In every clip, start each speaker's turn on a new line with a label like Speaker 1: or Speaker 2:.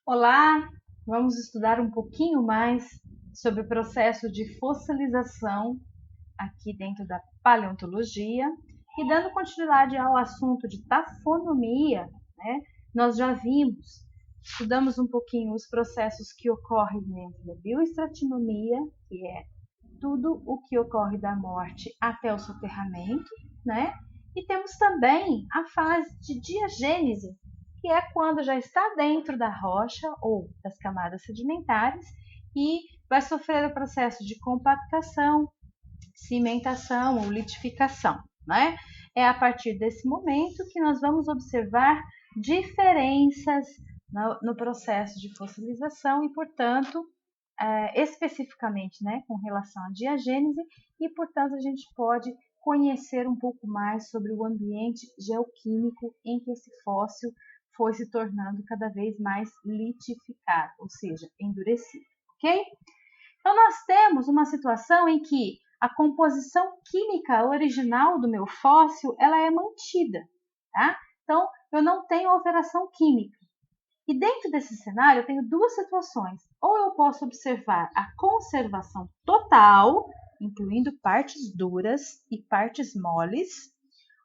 Speaker 1: Olá, vamos estudar um pouquinho mais sobre o processo de fossilização aqui dentro da paleontologia e dando continuidade ao assunto de taxonomia, né? Nós já estudamos um pouquinho os processos que ocorrem dentro da bioestratinomia, que é tudo o que ocorre da morte até o soterramento, né? E temos também a fase de diagênese, que é quando já está dentro da rocha ou das camadas sedimentares e vai sofrer o processo de compactação, cimentação ou litificação, né? É a partir desse momento que nós vamos observar diferenças no processo de fossilização e, portanto, especificamente, né, com relação à diagênese, e, portanto, a gente pode conhecer um pouco mais sobre o ambiente geoquímico em que esse fóssil foi se tornando cada vez mais litificado, ou seja, endurecido, ok? Então, nós temos uma situação em que a composição química original do meu fóssil ela é mantida, tá? Então, eu não tenho alteração química. E dentro desse cenário, eu tenho duas situações. Ou eu posso observar a conservação total, incluindo partes duras e partes moles,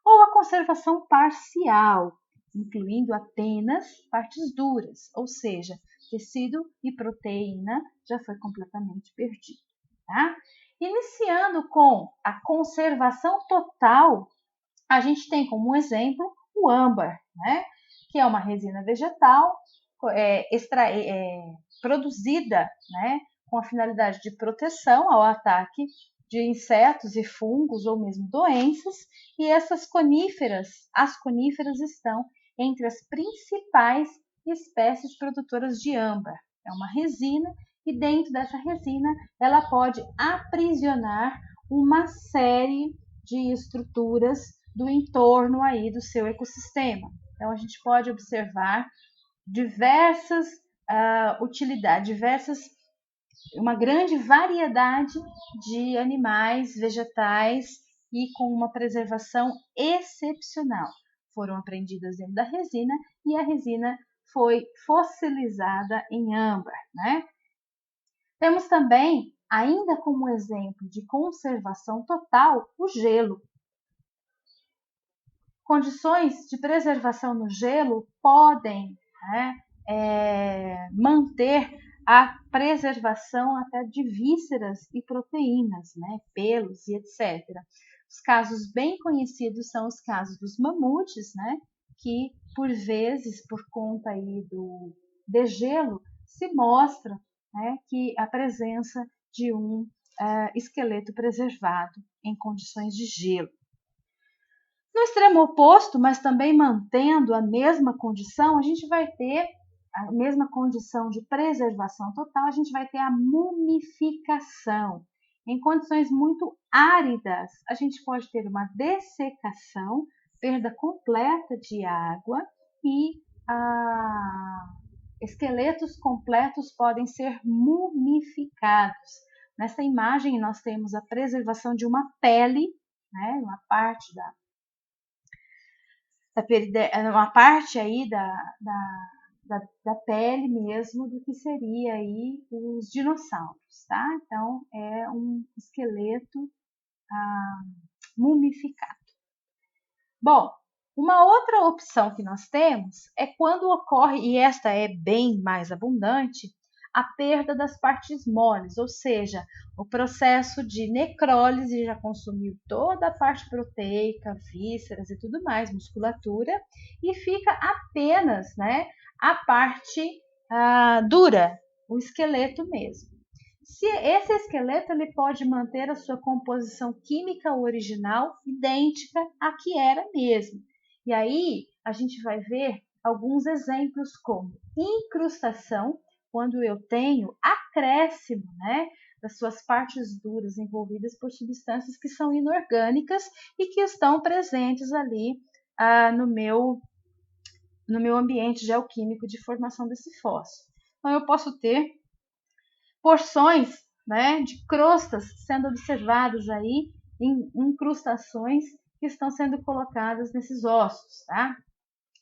Speaker 1: ou a conservação parcial, incluindo apenas partes duras, ou seja, tecido e proteína já foi completamente perdido. Tá? Iniciando com a conservação total, a gente tem como exemplo o âmbar, né? Que é uma resina vegetal produzida, né, com a finalidade de proteção ao ataque de insetos e fungos ou mesmo doenças, e essas as coníferas estão entre as principais espécies produtoras de âmbar. É uma resina e dentro dessa resina ela pode aprisionar uma série de estruturas do entorno aí do seu ecossistema. Então a gente pode observar diversas utilidades, uma grande variedade de animais, vegetais e com uma preservação excepcional. Foram apreendidas dentro da resina e a resina foi fossilizada em âmbar, né? Temos também, ainda como exemplo de conservação total, o gelo. Condições de preservação no gelo podem, né, manter a preservação até de vísceras e proteínas, né, pelos e etc. Os casos bem conhecidos são os casos dos mamutes, né, que por vezes, por conta aí do degelo, se mostra, né, que a presença de um esqueleto preservado em condições de gelo. No extremo oposto, mas também mantendo a mesma condição, a gente vai ter a mesma condição de preservação total, a gente vai ter a mumificação. Em condições muito áridas, a gente pode ter uma dessecação, perda completa de água e esqueletos completos podem ser mumificados. Nessa imagem, nós temos a preservação de uma pele, né, uma parte uma parte aí da pele mesmo do que seria aí os dinossauros, tá? Então, é um esqueleto mumificado. Bom, uma outra opção que nós temos é quando ocorre, e esta é bem mais abundante, a perda das partes moles, ou seja, o processo de necrólise já consumiu toda a parte proteica, vísceras e tudo mais, musculatura, e fica apenas, né, a parte dura, o esqueleto mesmo. Se esse esqueleto ele pode manter a sua composição química original idêntica à que era mesmo. E aí a gente vai ver alguns exemplos como incrustação, quando eu tenho acréscimo, né, das suas partes duras envolvidas por substâncias que são inorgânicas e que estão presentes ali no meu ambiente geoquímico de formação desse fóssil. Então eu posso ter porções, né, de crostas sendo observadas aí em incrustações que estão sendo colocadas nesses ossos, tá?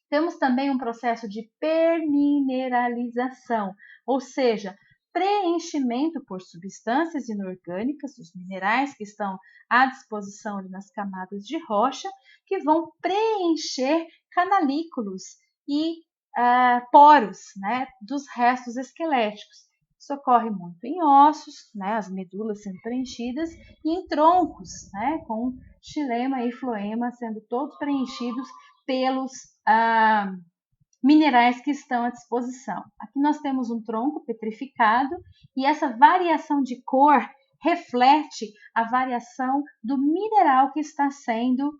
Speaker 1: Temos também um processo de permineralização, ou seja, preenchimento por substâncias inorgânicas, os minerais que estão à disposição nas camadas de rocha, que vão preencher canalículos e poros, né, dos restos esqueléticos. Isso ocorre muito em ossos, né, as medulas sendo preenchidas, e em troncos, né, com xilema e floema sendo todos preenchidos pelos minerais que estão à disposição. Aqui nós temos um tronco petrificado e essa variação de cor reflete a variação do mineral que está sendo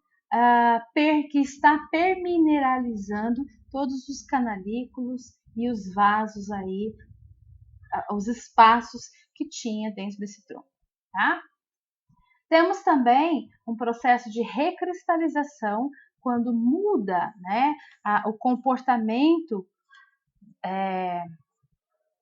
Speaker 1: que está permineralizando todos os canalículos e os vasos aí, os espaços que tinha dentro desse tronco, tá? Temos também um processo de recristalização, quando muda, né, o comportamento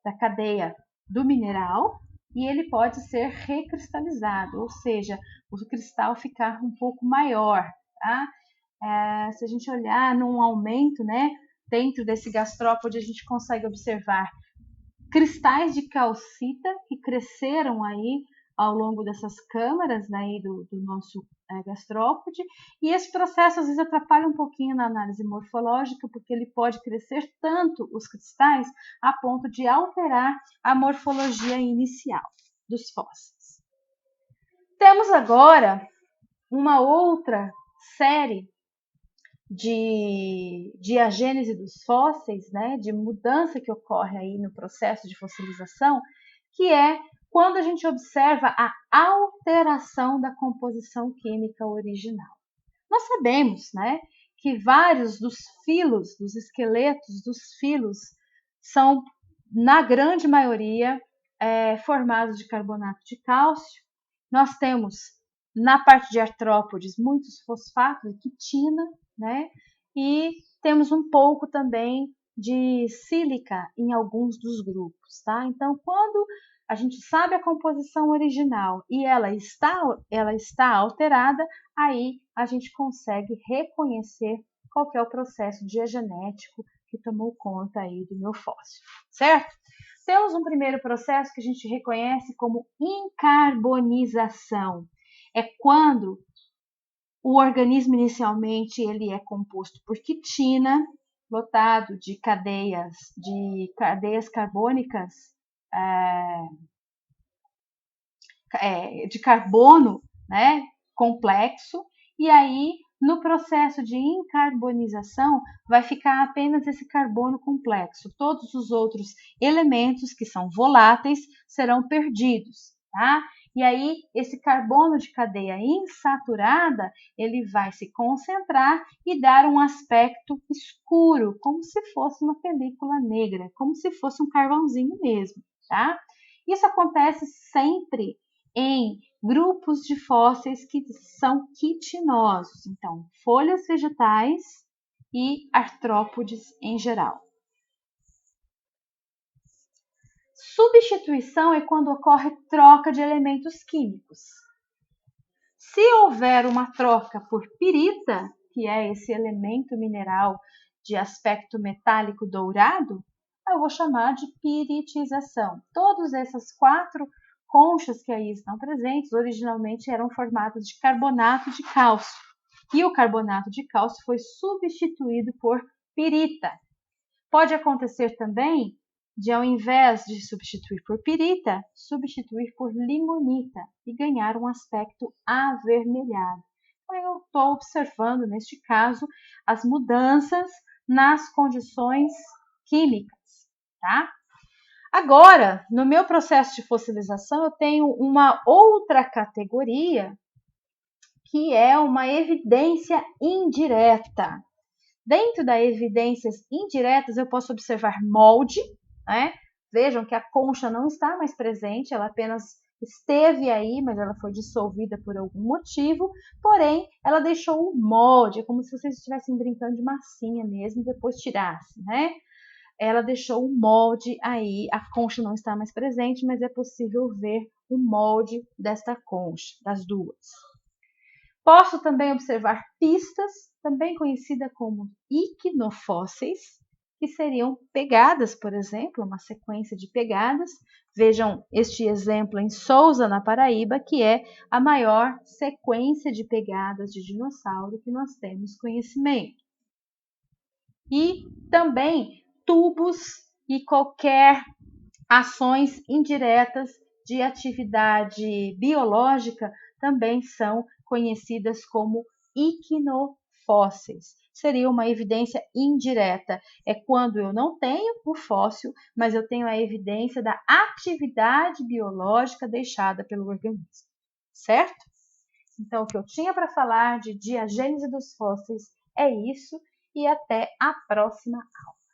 Speaker 1: da cadeia do mineral e ele pode ser recristalizado, ou seja, o cristal ficar um pouco maior, tá? Se a gente olhar num aumento, né, dentro desse gastrópode, a gente consegue observar cristais de calcita que cresceram aí ao longo dessas câmaras, né, do nosso gastrópode, e esse processo às vezes atrapalha um pouquinho na análise morfológica, porque ele pode crescer tanto os cristais a ponto de alterar a morfologia inicial dos fósseis. Temos agora uma outra série de diagênese dos fósseis, né, de mudança que ocorre aí no processo de fossilização, que é quando a gente observa a alteração da composição química original. Nós sabemos, né, que vários dos filos, dos esqueletos dos filos, são, na grande maioria, formados de carbonato de cálcio. Nós temos, na parte de artrópodes, muitos fosfatos de quitina, né, e temos um pouco também de sílica em alguns dos grupos, tá? Então, quando a gente sabe a composição original e ela está alterada, aí a gente consegue reconhecer qual que é o processo diagenético que tomou conta aí do meu fóssil, certo? Temos um primeiro processo que a gente reconhece como incarbonização. É quando o organismo inicialmente ele é composto por quitina, lotado de cadeias carbônicas de carbono, né, complexo, e aí no processo de incarbonização vai ficar apenas esse carbono complexo. Todos os outros elementos que são voláteis serão perdidos, tá? E aí esse carbono de cadeia insaturada, ele vai se concentrar e dar um aspecto escuro, como se fosse uma película negra, como se fosse um carvãozinho mesmo, tá? Isso acontece sempre em grupos de fósseis que são quitinosos, então folhas vegetais e artrópodes em geral. Substituição é quando ocorre troca de elementos químicos. Se houver uma troca por pirita, que é esse elemento mineral de aspecto metálico dourado, eu vou chamar de piritização. Todas essas 4 conchas que aí estão presentes, originalmente eram formadas de carbonato de cálcio. E o carbonato de cálcio foi substituído por pirita. Pode acontecer também de, ao invés de substituir por pirita, substituir por limonita e ganhar um aspecto avermelhado. Então, eu estou observando, neste caso, as mudanças nas condições químicas, tá? Agora, no meu processo de fossilização, eu tenho uma outra categoria que é uma evidência indireta. Dentro das evidências indiretas, eu posso observar molde, né? Vejam que a concha não está mais presente, ela apenas esteve aí, mas ela foi dissolvida por algum motivo, porém, ela deixou um molde, é como se vocês estivessem brincando de massinha mesmo, e depois tirassem, né? Ela deixou um molde aí, a concha não está mais presente, mas é possível ver o molde desta concha, das duas. Posso também observar pistas, também conhecida como iquinofósseis, que seriam pegadas, por exemplo, uma sequência de pegadas. Vejam este exemplo em Sousa, na Paraíba, que é a maior sequência de pegadas de dinossauro que nós temos conhecimento. E também tubos e qualquer ações indiretas de atividade biológica também são conhecidas como iquinofósseis. Seria uma evidência indireta. É quando eu não tenho o fóssil, mas eu tenho a evidência da atividade biológica deixada pelo organismo. Certo? Então, o que eu tinha para falar de diagênese dos fósseis é isso, e até a próxima aula.